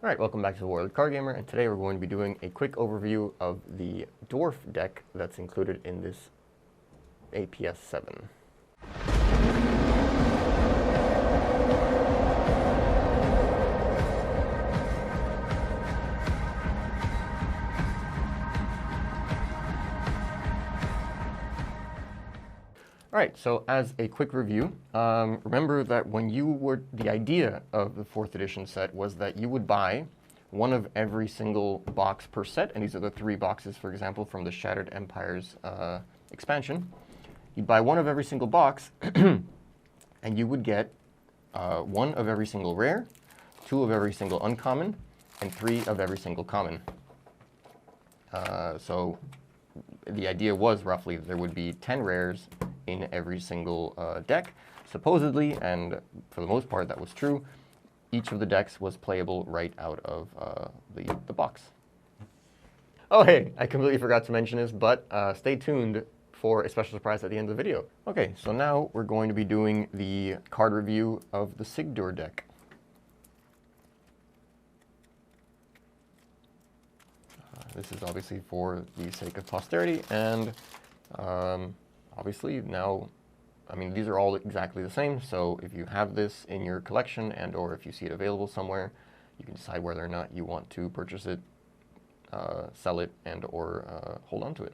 Alright, welcome back to the Warlord Card Gamer, and today we're going to be doing a quick overview of the Dwarf deck that's included in this APS 7. Alright, so as a quick review, remember that when the idea of the 4th edition set was that you would buy one of every single box per set, and these are the 3 boxes, for example, from the Shattered Empires expansion. You'd buy one of every single box, and you would get 1 of every single rare, 2 of every single uncommon, and 3 of every single common. So the idea was roughly that there would be 10 rares in every single deck. Supposedly, and for the most part that was true, each of the decks was playable right out of the box. Oh hey, I completely forgot to mention this, but stay tuned for a special surprise at the end of the video. Okay, so now we're going to be doing the card review of the Sigdor deck. This is obviously for the sake of posterity, and obviously now, I mean, these are all exactly the same, so if you have this in your collection and or if you see it available somewhere, you can decide whether or not you want to purchase it, sell it, and or hold on to it.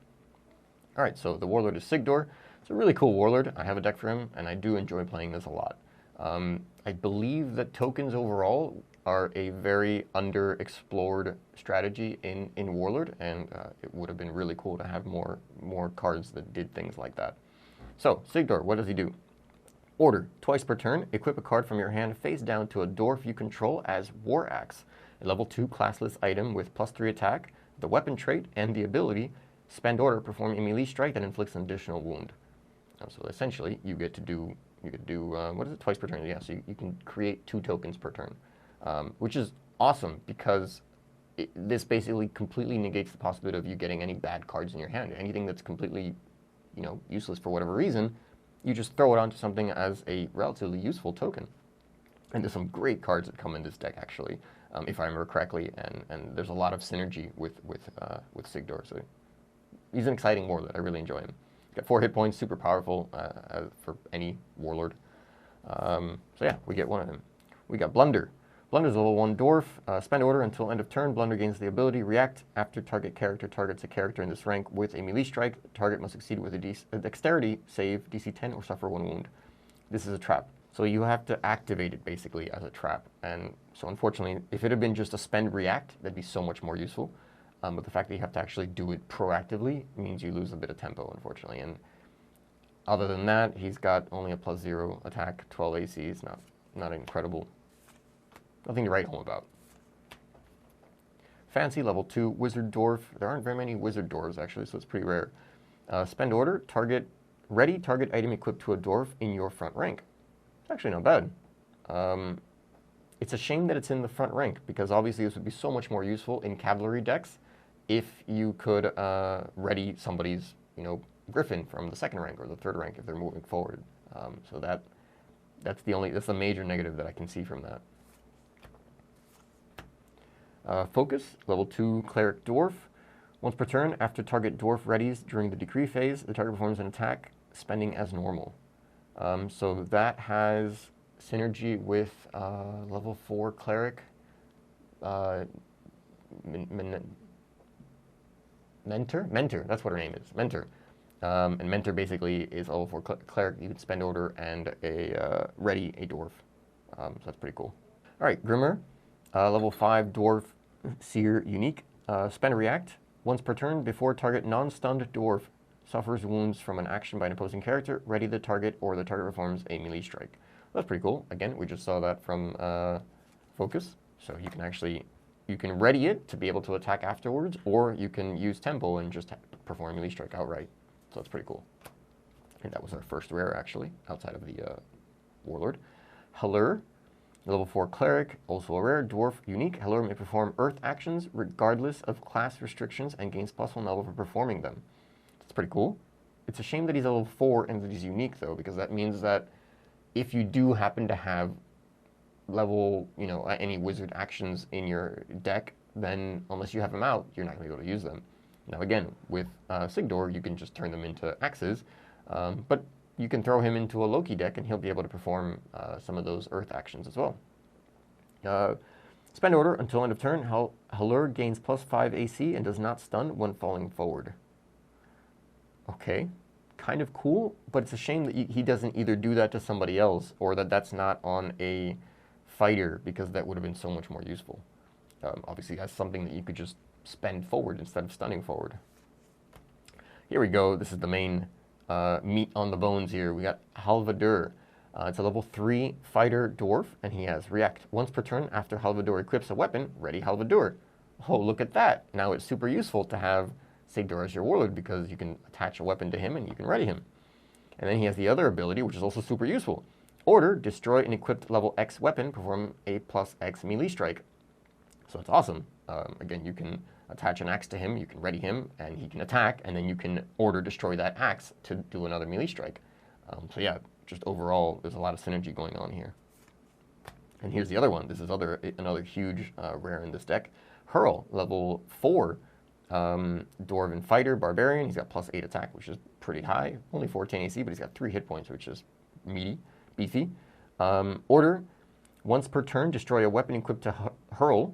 Alright, so the Warlord is Sigdor. It's a really cool Warlord. I have a deck for him, and I do enjoy playing this a lot. I believe that tokens overall are a very underexplored strategy in Warlord, and it would have been really cool to have more cards that did things like that. So, Sigdor, what does he do? Order. Twice per turn, equip a card from your hand face down to a dwarf you control as War Axe, a level 2 classless item with +3 attack, the weapon trait, and the ability, spend order, perform a melee strike that inflicts an additional wound. So essentially, you get to do, what is it, twice per turn? Yeah, so you can create 2 tokens per turn. Which is awesome because this basically completely negates the possibility of you getting any bad cards in your hand. Anything that's completely, useless for whatever reason, you just throw it onto something as a relatively useful token. And there's some great cards that come in this deck, actually, if I remember correctly, and there's a lot of synergy with Sigdor. So he's an exciting warlord. I really enjoy him. He's got 4 hit points, super powerful for any warlord. So yeah, we get one of them. We got Blunder. Blunder's level 1 dwarf. Spend order until end of turn. Blunder gains the ability react after target character targets a character in this rank with a melee strike. Target must succeed with a dexterity save, DC 10, or suffer 1 wound. This is a trap. So you have to activate it basically as a trap. And so unfortunately, if it had been just a spend react, that'd be so much more useful. But the fact that you have to actually do it proactively means you lose a bit of tempo, unfortunately. And other than that, he's got only a +0 attack, 12 AC. It's not incredible. Nothing to write home about. Fancy, level 2, Wizard Dwarf. There aren't very many Wizard Dwarves, actually, so it's pretty rare. Spend order, target item equipped to a dwarf in your front rank. It's actually not bad. It's a shame that it's in the front rank, because obviously this would be so much more useful in cavalry decks if you could ready somebody's, Griffin from the 2nd rank or the 3rd rank if they're moving forward. So that's the major negative that I can see from that. Focus, level 2 Cleric Dwarf. Once per turn, after target dwarf readies during the decree phase, the target performs an attack, spending as normal. So that has synergy with level 4 Cleric. Mentor, that's what her name is, Mentor. And Mentor basically is level 4 Cleric. You can spend order and ready a dwarf. So that's pretty cool. Alright, Grimmer. Level 5 Dwarf Seer Unique. Spend React. Once per turn, before target non-stunned dwarf suffers wounds from an action by an opposing character, ready the target or the target performs a melee strike. That's pretty cool. Again, we just saw that from Focus. So you can ready it to be able to attack afterwards, or you can use tempo and just perform a melee strike outright. So that's pretty cool. And that was our first rare, actually, outside of the Warlord. Halvadur. Level 4 Cleric, also a rare, Dwarf, Unique. Halvadur may perform Earth actions regardless of class restrictions and gains +1 level for performing them. That's pretty cool. It's a shame that he's a level 4 and that he's unique, though, because that means that if you do happen to have level, any wizard actions in your deck, then unless you have them out, you're not going to be able to use them. Now again, with Sigdor, you can just turn them into axes, but you can throw him into a Loki deck and he'll be able to perform some of those earth actions as well. Spend order until end of turn. Halvadur gains +5 AC and does not stun when falling forward. Okay, kind of cool, but it's a shame that he doesn't either do that to somebody else or that's not on a fighter, because that would have been so much more useful. Obviously, that's something that you could just spend forward instead of stunning forward. Here we go. This is the main meat on the bones here. We got Halvadur. It's a level 3 fighter dwarf, and he has react. Once per turn after Halvadur equips a weapon, ready Halvadur. Oh, look at that. Now it's super useful to have Sigdor as your warlord, because you can attach a weapon to him and you can ready him. And then he has the other ability, which is also super useful. Order, destroy an equipped level X weapon, perform a +X melee strike. So it's awesome. Again, you can attach an axe to him, you can ready him, and he can attack, and then you can order destroy that axe to do another melee strike. So yeah, just overall, there's a lot of synergy going on here. And here's the other one. This is another huge rare in this deck. Hurl, level 4 Dwarven fighter, barbarian. He's got +8 attack, which is pretty high. Only 14 AC, but he's got 3 hit points, which is meaty, beefy. Order, once per turn, destroy a weapon equipped to hurl,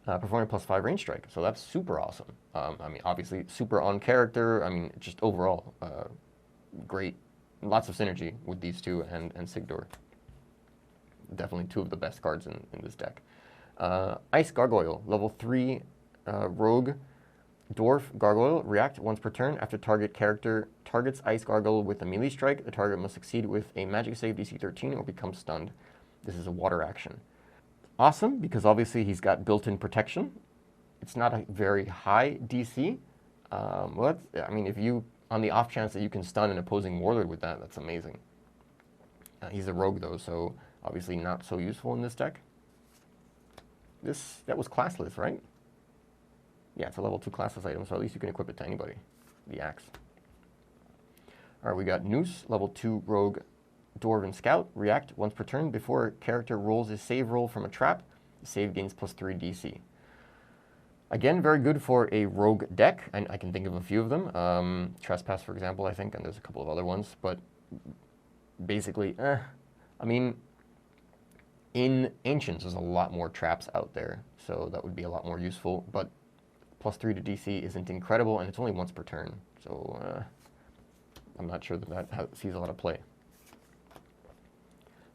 performing +5 range strike. So that's super awesome. I mean, obviously, super on character. I mean, just overall, great. Lots of synergy with these two and Sigdor. Definitely two of the best cards in this deck. Ice Gargoyle, level 3 rogue dwarf gargoyle. React once per turn. After target character targets Ice Gargoyle with a melee strike, the target must succeed with a magic save DC 13 or become stunned. This is a water action. Awesome, because obviously he's got built-in protection. It's not a very high DC. Well, I mean, if you, on the off chance that you can stun an opposing warlord with that, that's amazing. He's a rogue though, so obviously not so useful in this deck. That was classless, right? Yeah, it's a level 2 classless item, so at least you can equip it to anybody. The axe. Alright, we got Noose, level 2 rogue Dwarven Scout. React once per turn. Before a character rolls a save roll from a trap, the save gains +3 DC. Again, very good for a rogue deck, and I can think of a few of them. Trespass, for example, I think, and there's a couple of other ones, but basically, I mean, in Ancients, there's a lot more traps out there, so that would be a lot more useful, but +3 to DC isn't incredible, and it's only once per turn, so I'm not sure that sees a lot of play.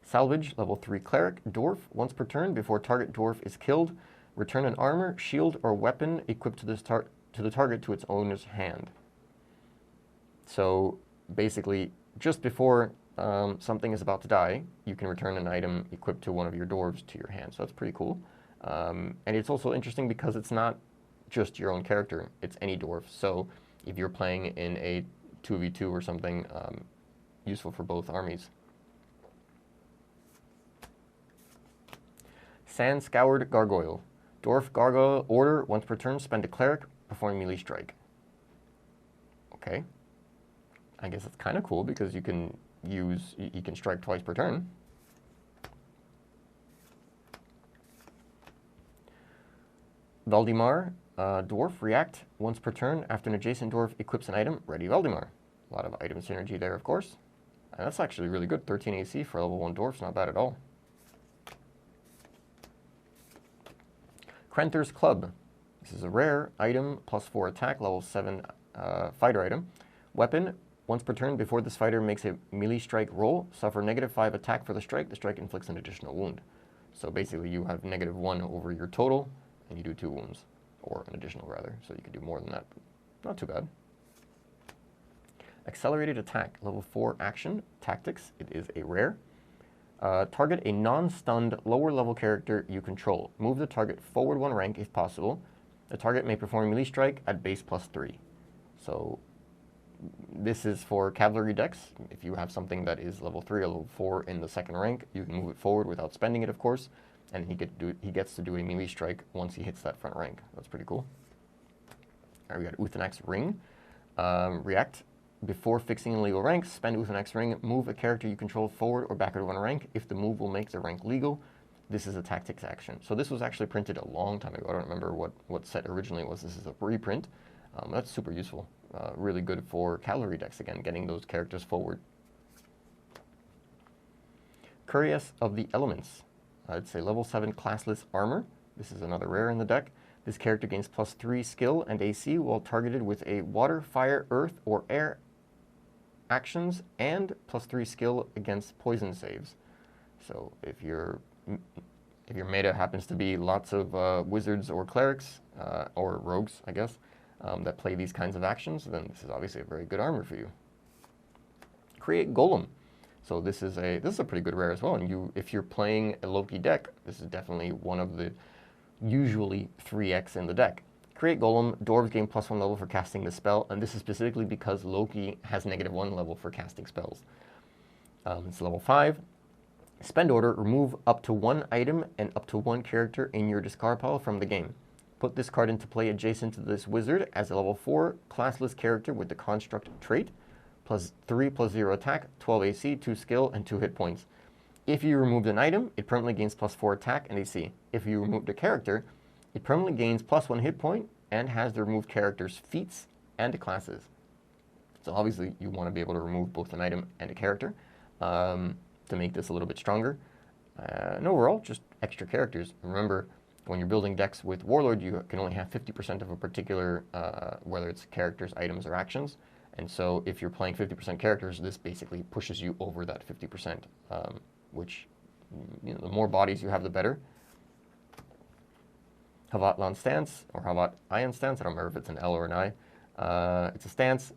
Salvage, level 3 Cleric Dwarf. Once per turn, before target dwarf is killed, return an armor, shield, or weapon equipped to the target to its owner's hand. So basically, just before something is about to die, you can return an item equipped to one of your dwarves to your hand. So that's pretty cool. And it's also interesting because it's not just your own character, it's any dwarf. So if you're playing in a 2v2 or something, useful for both armies. Sand Scoured Gargoyle. Dwarf Gargoyle, order, once per turn, spend a cleric, perform melee strike. Okay. I guess that's kind of cool because you can strike twice per turn. Valdemar, dwarf, react, once per turn, after an adjacent dwarf equips an item, ready Valdemar. A lot of item synergy there, of course. And that's actually really good. 13 AC for level 1 dwarfs, not bad at all. Krenter's Club. This is a rare item, +4 attack, level 7 fighter item. Weapon, once per turn, before this fighter makes a melee strike roll, suffer -5 attack for the strike. The strike inflicts an additional wound. So basically you have -1 over your total, and you do 2 wounds. Or an additional, rather. So you can do more than that. Not too bad. Accelerated Attack, level 4 action, tactics. It is a rare. Target a non-stunned lower level character you control. Move the target forward 1 rank if possible. The target may perform a melee strike at base +3. So this is for cavalry decks. If you have something that is level 3 or level 4 in the second rank, you can move it forward without spending it, of course. And he gets to do a melee strike once he hits that front rank. That's pretty cool. All right, we got Uthanax Ring. React. Before fixing an illegal rank, spend Uthanax Ring, move a character you control forward or backward 1 rank. If the move will make the rank legal, this is a tactics action. So this was actually printed a long time ago. I don't remember what set originally was. This is a reprint. That's super useful. Really good for cavalry decks, again, getting those characters forward. Couriers of the Elements. It's a level 7 classless armor. This is another rare in the deck. This character gains +3 skill and AC while targeted with a water, fire, earth, or air actions, and +3 skill against poison saves. So if your meta happens to be lots of wizards or clerics, or rogues, I guess, that play these kinds of actions, then this is obviously a very good armor for you. Create Golem. So this is a pretty good rare as well. And if you're playing a Loki deck, this is definitely one of the usually 3x in the deck. Create Golem. Dwarves gain +1 level for casting the spell, and this is specifically because Loki has -1 level for casting spells. It's level 5. Spend order. Remove up to 1 item and up to 1 character in your discard pile from the game. Put this card into play adjacent to this wizard as a level 4 classless character with the construct trait. +3 +0 attack, 12 AC, 2 skill, and 2 hit points. If you removed an item, it permanently gains +4 attack and AC. If you removed a character, it permanently gains +1 hit point and has the removed character's feats and classes. So obviously you want to be able to remove both an item and a character to make this a little bit stronger. And overall, just extra characters. Remember, when you're building decks with Warlord, you can only have 50% of a particular, whether it's characters, items, or actions. And so if you're playing 50% characters, this basically pushes you over that 50%, which, the more bodies you have, the better. Halvadur stance, or Halvadur Ion stance, I don't remember if it's an L or an I. It's a stance,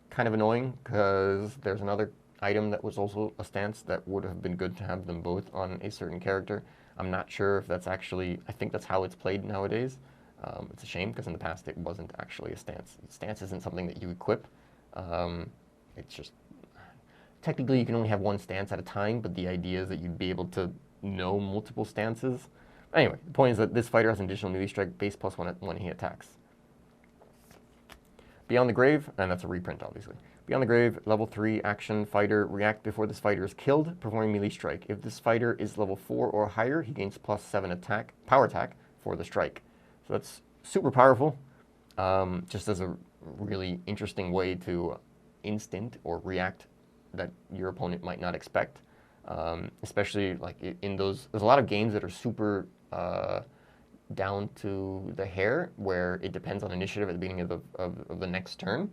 kind of annoying, because there's another item that was also a stance that would have been good to have them both on a certain character. I'm not sure if that's actually, I think that's how it's played nowadays. It's a shame, because in the past it wasn't actually a stance. Stance isn't something that you equip. It's just, technically you can only have 1 stance at a time, but the idea is that you'd be able to know multiple stances. Anyway, the point is that this fighter has an additional melee strike base +1 when he attacks. Beyond the Grave, and that's a reprint obviously. Beyond the Grave, level 3 action fighter, react before this fighter is killed, performing melee strike. If this fighter is level 4 or higher, he gains +7 attack, power attack for the strike. So that's super powerful, just as a really interesting way to instant or react that your opponent might not expect. Especially like in there's a lot of games that are super down to the hair, where it depends on initiative at the beginning of the next turn.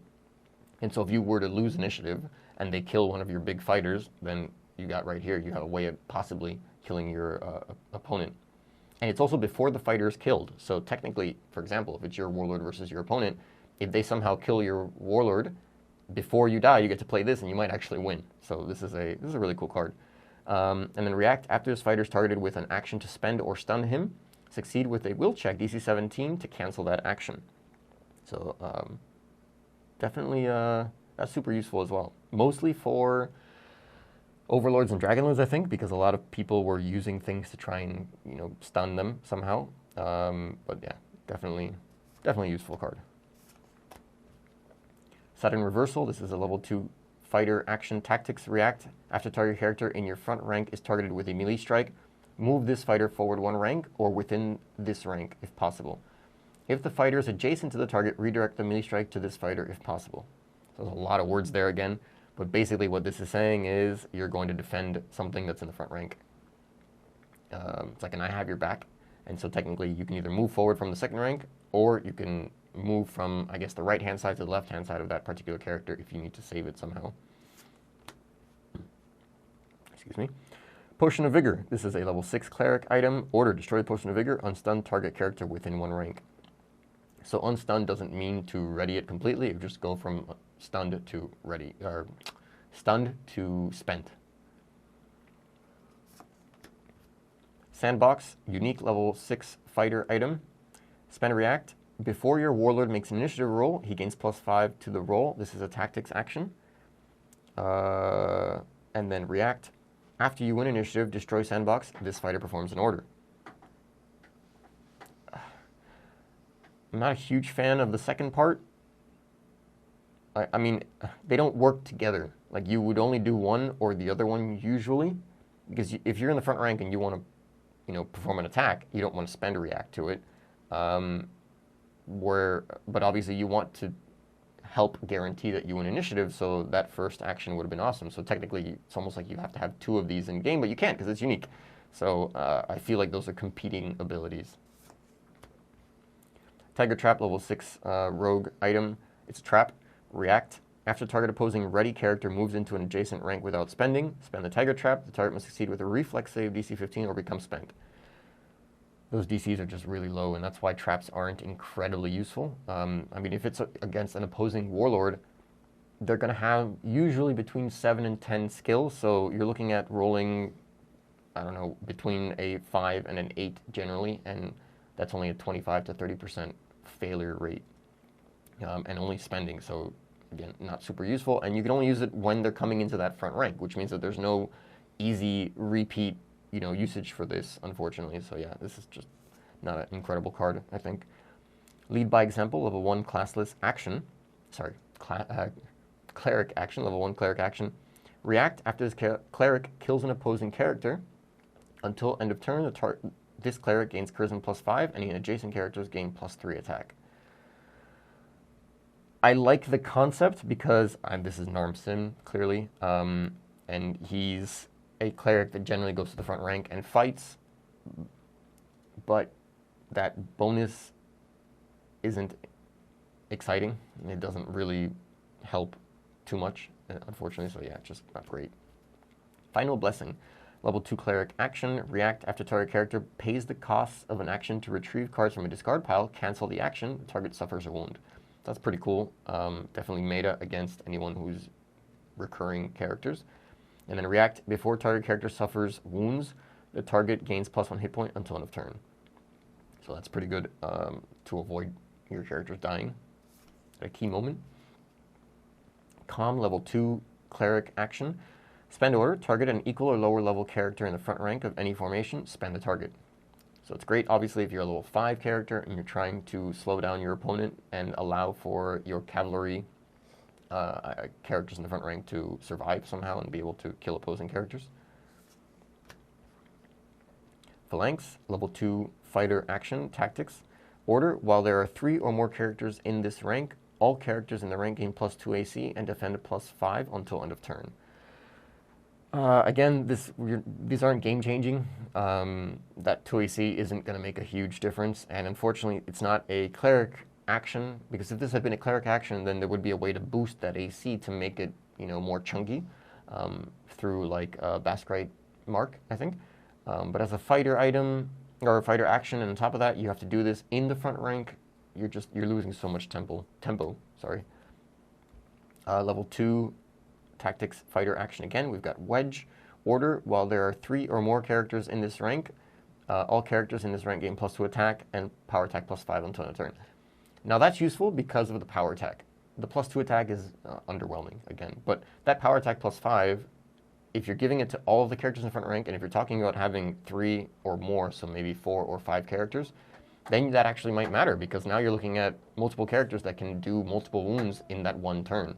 And so if you were to lose initiative and they kill one of your big fighters, then you got right here, you have a way of possibly killing your opponent. And it's also before the fighter is killed. So technically, for example, if it's your Warlord versus your opponent, if they somehow kill your Warlord before you die, you get to play this and you might actually win. So this is a really cool card. And then react after this fighter is targeted with an action to spend or stun him. Succeed with a will check DC 17 to cancel that action. So definitely that's super useful as well. Mostly for Overlords and Dragonlords, I think, because a lot of people were using things to try and stun them somehow. But yeah, definitely useful card. Sudden Reversal. This is a level 2 fighter action tactics react. After target character in your front rank is targeted with a melee strike, move this fighter forward 1 rank or within this rank if possible. If the fighter is adjacent to the target, redirect the melee strike to this fighter if possible. So there's a lot of words there again, but basically what this is saying is you're going to defend something that's in the front rank. It's like an I have your back, and so technically you can either move forward from the second rank, or you can move from, I guess, the right-hand side to the left-hand side of that particular character if you need to save it somehow. Excuse me. Potion of Vigor. This is a level 6 cleric item. Order, destroy the Potion of Vigor, unstun target character within 1 rank. So unstun doesn't mean to ready it completely. It would just go from stunned to ready, or stunned to spent. Sandbox, unique level 6 fighter item. Spend react. Before your Warlord makes an initiative roll, he gains +5 to the roll. This is a tactics action. And then react. After you win initiative, destroy Sandbox. This fighter performs an order. I'm not a huge fan of the second part. I mean, they don't work together. Like, you would only do one or the other one usually. Because if you're in the front rank and you want to perform an attack, you don't want to spend a react to it. But obviously you want to help guarantee that you win initiative, so that first action would have been awesome. So technically, it's almost like you have to have 2 of these in game, but you can't because it's unique. So I feel like those are competing abilities. Tiger Trap, level 6 rogue item. It's a trap. React. After target opposing ready character moves into an adjacent rank without spend the Tiger Trap. The target must succeed with a reflex save DC 15 or become spent. Those DCs are just really low, and that's why traps aren't incredibly useful. I mean, if it's against an opposing Warlord, they're going to have usually between 7 and 10 skills, so you're looking at rolling, I don't know, between a 5 and an 8 generally, and that's only a 25 to 30% failure rate, and only spending, so again, not super useful, and you can only use it when they're coming into that front rank, which means that there's no easy repeat usage for this, unfortunately. So yeah, this is just not an incredible card, I think. Lead by example, level 1 classless action. Sorry, cleric action, level 1 cleric action. React after this cleric kills an opposing character. Until end of turn, this cleric gains charisma +5, and any adjacent characters gain +3 attack. I like the concept because this is Norm Sim, clearly, and he's a cleric that generally goes to the front rank and fights, but that bonus isn't exciting. It doesn't really help too much, unfortunately, so yeah, just not great. Final Blessing. Level 2 cleric action. React after target character pays the costs of an action to retrieve cards from a discard pile, cancel the action, the target suffers a wound. That's pretty cool. Definitely meta against anyone who's recurring characters. And then react before target character suffers wounds, the target gains +1 hit point until end of turn. So that's pretty good to avoid your characters dying at a key moment. Calm, level 2 cleric action. Spend order, target an equal or lower level character in the front rank of any formation, spend the target. So it's great, obviously, if you're a level 5 character and you're trying to slow down your opponent and allow for your cavalry characters in the front rank to survive somehow and be able to kill opposing characters. Phalanx, level 2 fighter action, tactics. Order, while there are 3 or more characters in this rank, all characters in the rank gain +2 AC and defend +5 until end of turn. Again, these aren't game-changing. That 2 AC isn't going to make a huge difference, and unfortunately, it's not a cleric action, because if this had been a cleric action, then there would be a way to boost that AC to make it, more chunky through like a Baskrite mark, I think. But as a fighter item or a fighter action, and on top of that, you have to do this in the front rank. You're losing so much tempo. Sorry. Level 2 tactics fighter action again. We've got Wedge. Order, while there are 3 or more characters in this rank, all characters in this rank gain +2 attack and power attack +5 until end of turn. Now that's useful because of the power attack. The +2 attack is underwhelming again, but that power attack +5, if you're giving it to all of the characters in the front rank, and if you're talking about having 3 or more, so maybe 4 or 5 characters, then that actually might matter, because now you're looking at multiple characters that can do multiple wounds in that one turn.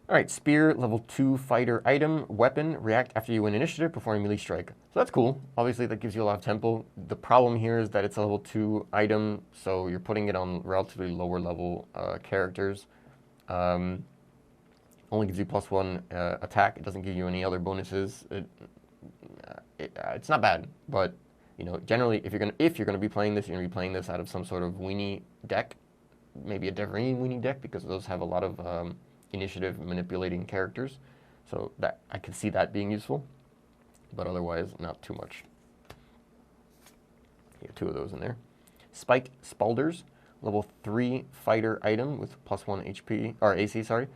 All right, Spear, level 2 fighter item, weapon, react after you win initiative, performing melee strike. So that's cool. Obviously, that gives you a lot of tempo. The problem here is that it's a level 2 item, so you're putting it on relatively lower level characters. Only gives you +1 attack. It doesn't give you any other bonuses. It's not bad, but generally, if you're gonna be playing this, you're gonna be playing this out of some sort of weenie deck, maybe a Devreen weenie deck, because those have a lot of initiative manipulating characters, so that I could see that being useful, but otherwise not too much. You have 2 of those in there. Spiked Spalders, level 3 fighter item with +1 HP or AC. Sorry,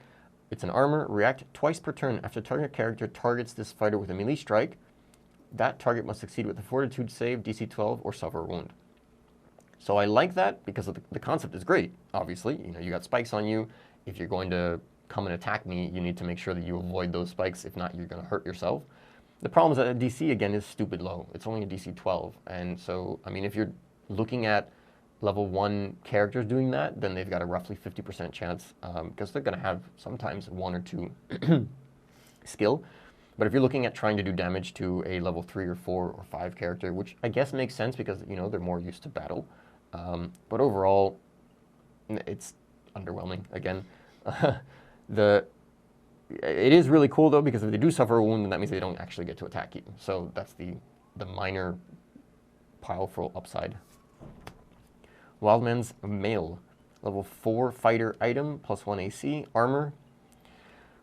it's an armor. React twice per turn after target character targets this fighter with a melee strike. That target must succeed with a Fortitude save, DC 12, or suffer a wound. So I like that because of the concept is great. Obviously, you got spikes on you. If you're going to come and attack me, you need to make sure that you avoid those spikes. If not, you're going to hurt yourself. The problem is that the DC, again, is stupid low. It's only a DC 12. And so, I mean, if you're looking at level 1 characters doing that, then they've got a roughly 50% chance, because they're going to have sometimes 1 or 2 skill. But if you're looking at trying to do damage to a level 3 or 4 or 5 character, which I guess makes sense because, you know, they're more used to battle. But overall, it's underwhelming again. It is really cool though, because if they do suffer a wound, then that means they don't actually get to attack you. So that's the minor powerful upside. Wildman's Mail, level 4 fighter item, +1 AC, armor.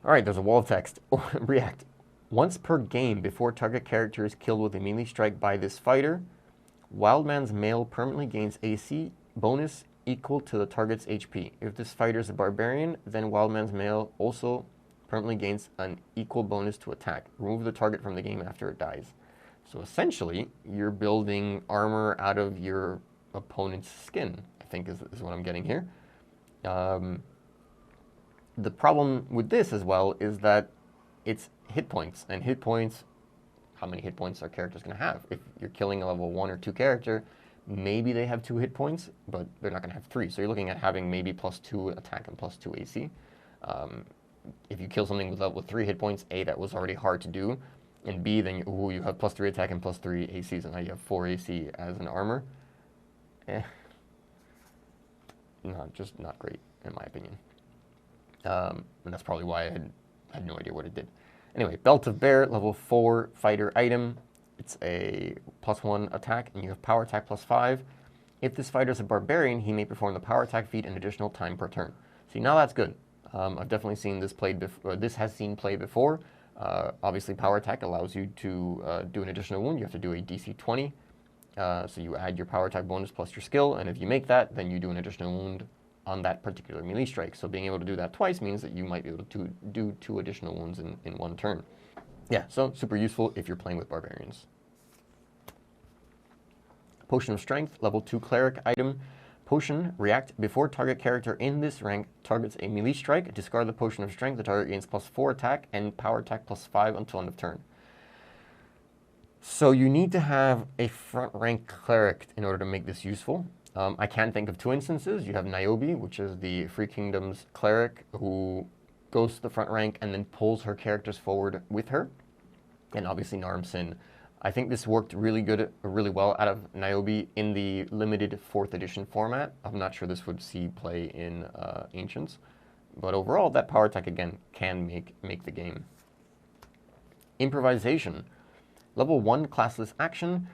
Alright, there's a wall of text. React. Once per game before target character is killed with a melee strike by this fighter, Wildman's Mail permanently gains AC bonus equal to the target's HP. If this fighter is a barbarian, then Wildman's Mail also permanently gains an equal bonus to attack. Remove the target from the game after it dies. So essentially, you're building armor out of your opponent's skin, I think is what I'm getting here. The problem with this as well is that it's hit points, and hit points, how many hit points are characters going to have? If you're killing a level 1 or 2 character, maybe they have 2 hit points, but they're not going to have 3. So you're looking at having maybe +2 attack and +2 AC. If you kill something with level 3 hit points, A, that was already hard to do, and B, then you have +3 attack and +3 AC, so now you have 4 AC as an armor. Just not great, in my opinion. And that's probably why I had no idea what it did. Anyway, Belt of Bear, level 4 fighter item. It's a +1 attack, and you have power attack +5. If this fighter is a barbarian, he may perform the power attack feat an additional time per turn. See, now that's good. I've definitely seen this played before. This has seen play before. Obviously, power attack allows you to do an additional wound. You have to do a DC 20. So you add your power attack bonus plus your skill, and if you make that, then you do an additional wound on that particular melee strike. So being able to do that twice means that you might be able to do 2 additional wounds in one turn. Yeah, so super useful if you're playing with barbarians. Potion of Strength, level 2 cleric item. Potion, react before target character in this rank targets a melee strike. Discard the Potion of Strength. The target gains +4 attack and power attack +5 until end of turn. So you need to have a front rank cleric in order to make this useful. I can think of 2 instances. You have Niobe, which is the Free Kingdom's cleric who goes to the front rank and then pulls her characters forward with her. And obviously Narmsin. I think this worked really well out of Niobe in the limited 4th edition format. I'm not sure this would see play in Ancients. But overall, that power attack, again, can make the game. Improvisation. Level 1 classless action.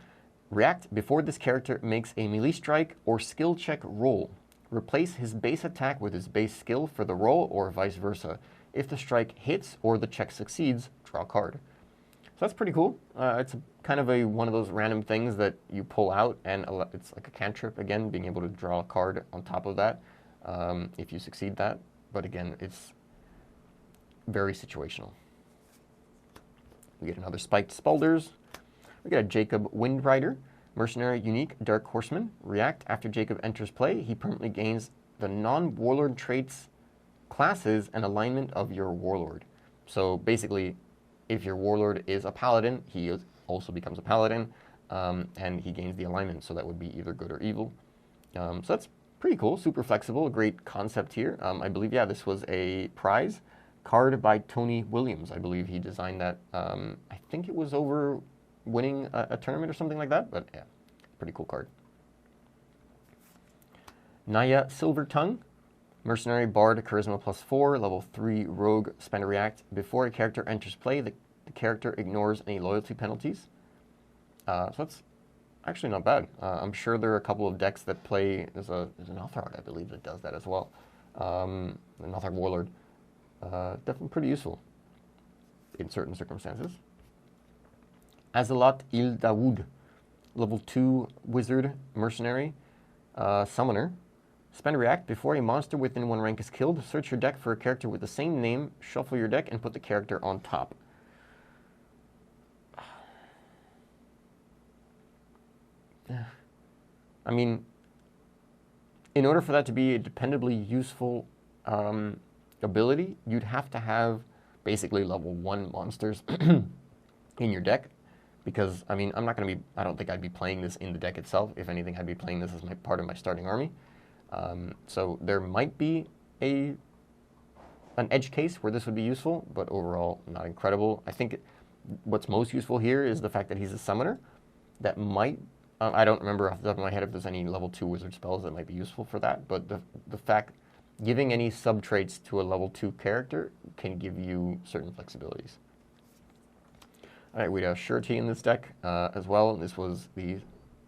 React before this character makes a melee strike or skill check roll. Replace his base attack with his base skill for the roll or vice versa. If the strike hits or the check succeeds, draw a card. So that's pretty cool. It's kind of one of those random things that you pull out, and it's like a cantrip, again, being able to draw a card on top of that if you succeed that. But again, it's very situational. We get another Spiked Spalders. We get a Jacob Windrider, Mercenary, Unique, Dark Horseman. React after Jacob enters play. He permanently gains the non-Warlord traits, classes, and alignment of your Warlord. So basically, if your Warlord is a Paladin, he also becomes a Paladin, and he gains the alignment, so that would be either good or evil. So that's pretty cool, super flexible, a great concept here. I believe, yeah, this was a prize card by Tony Williams. I believe he designed that. I think it was over winning a tournament or something like that, but yeah, pretty cool card. Naya Silvertongue, Mercenary, Bard, Charisma +4, level 3 Rogue, spend a react. Before a character enters play, the character ignores any loyalty penalties. So that's actually not bad. I'm sure there are a couple of decks that play, there's an Authard, I believe, that does that as well. An Authard Warlord. Definitely pretty useful in certain circumstances. Azelat Il Dawood, level 2 Wizard, Mercenary, Summoner. Spend a react. Before a monster within 1 rank is killed, search your deck for a character with the same name, shuffle your deck, and put the character on top. I mean, in order for that to be a dependably useful ability, you'd have to have basically level 1 monsters in your deck. Because, I mean, I don't think I'd be playing this in the deck itself. If anything, I'd be playing this as part of my starting army. So there might be an edge case where this would be useful, but overall not incredible. I think what's most useful here is the fact that he's a summoner. That might, I don't remember off the top of my head if there's any level 2 wizard spells that might be useful for that, but the fact, giving any sub-traits to a level 2 character can give you certain flexibilities. Alright, we have Surety in this deck as well. This was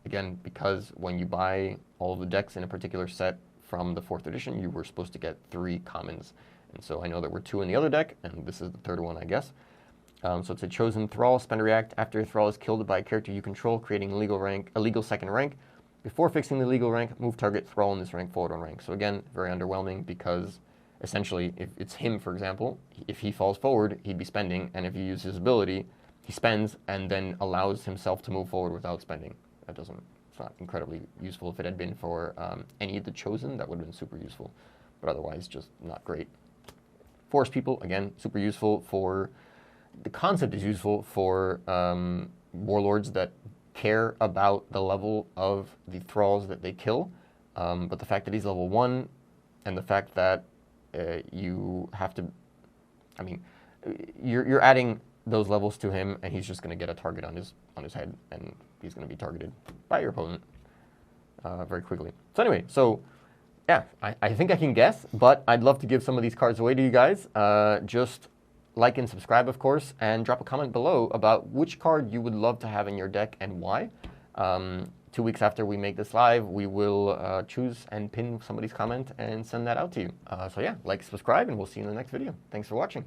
again, because when you buy all of the decks in a particular set from the 4th edition, you were supposed to get 3 commons. And so I know there were 2 in the other deck, and this is the 3rd one, I guess. So it's a chosen thrall. Spend a react after a thrall is killed by a character you control, creating a legal 2nd rank. Before fixing the legal rank, move target thrall in this rank forward 1 rank. So again, very underwhelming because essentially, if it's him, for example, if he falls forward, he'd be spending, and if you use his ability, he spends and then allows himself to move forward without spending. It's not incredibly useful. If it had been for any of the chosen, that would have been super useful, but otherwise just not great. Force people, again, super useful for, the concept is useful for warlords that care about the level of the thralls that they kill, but the fact that he's level 1 and the fact that you have to, I mean, you're adding those levels to him, and he's just going to get a target on his head, and he's going to be targeted by your opponent very quickly. So anyway, yeah, I think I can guess, but I'd love to give some of these cards away to you guys. Just like and subscribe, of course, and drop a comment below about which card you would love to have in your deck and why. 2 weeks after we make this live, we will choose and pin somebody's comment and send that out to you. So yeah, like, subscribe, and we'll see you in the next video. Thanks for watching.